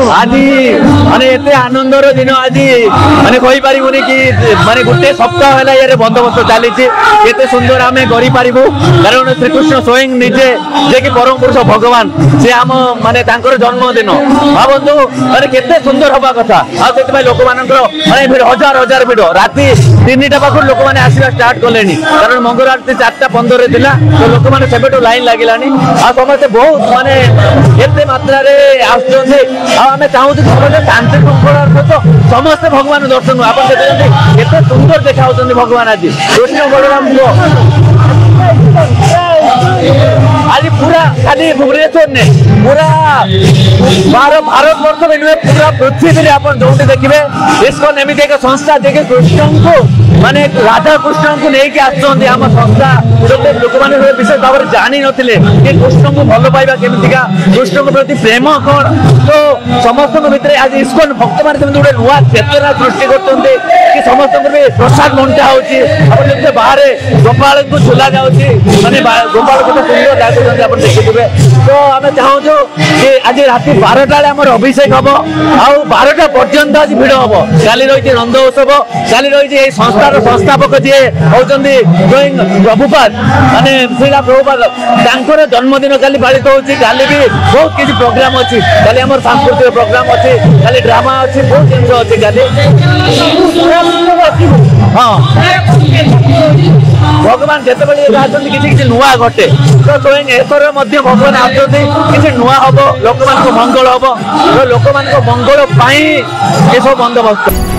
आज माने एते आनंदर दिन आज माने कहि परिबुनी कि माने गोटे सप्ताह है ये बंदोबस्त चली केते सुंदर आम करि पारिबु कारण श्रीकृष्ण स्वयं निजे जे कि परम पुरुष भगवान से आम माने तांकर जन्मदिन भावतु माने केते सुंदर हवा कथा आ सेति लोक मानकर माने भिड़ हजार हजार भिड़ राति 3टा पाखर लोक माने आसीबा स्टार्ट कलेनी कारण मंगल आरती 4:15 थिला तो लोक माने सेबेटो लाइन लागिलानी आ समस्त बहुत माने एते मात्रा रे आछोंदे आ हमें चाहू समस्त शांति शृंखला सहित समस्त भगवान दर्शन आप देखते केते सुंदर देखा होचंदी भगवान आज कृष्ण बलराम को आज पूरा खाली भुवनेश्वर ने पूरा भारत वर्ष में पूरा पृथ्वी आप जो देखिए इस्कॉन एमती एक संस्था देखिए कृष्ण को माने राधा कृष्ण को लेकिन आसुँच आम संस्था लोक मैंने विशेष भाव में जानी नथिले कि कृष्ण को भल पाइबा केमितिका कृष्ण के प्रति प्रेम कौन तो समस्त भितर आज इस्कॉन भक्त मैंने गोटे नुआ चेतना सृष्टि करते कि समस्त प्रसाद बंटा हो बाहर गोपाल को झुला जाऊँगी माने गोपाल को सुंदर लागुच्च आप देखिए तो आम चाहूँ कि आज राति 12टा अभिषेक हम आउ 12टा पर्यंत आज भिड़ हम काली रही नंद उत्सव काली रही संस्थार संस्थापक जी होती प्रभुपाद माने श्रीला प्रभुपाद जन्मदिन काली पालित होती काली भी बहुत किसी प्रोग्राम अच्छी काली आम सांस्कृतिक प्रोग्राम अच्छी काली ड्रामा अच्छी बहुत जिन अच्छी काली हाँ भगवान जिते आसती किसी नुआ घटे तो स्वयं एथर भगवान आसती किसी नुआ हम लोक मान मंगल हम तो लोक मान मंगल सब बंदोबस्त।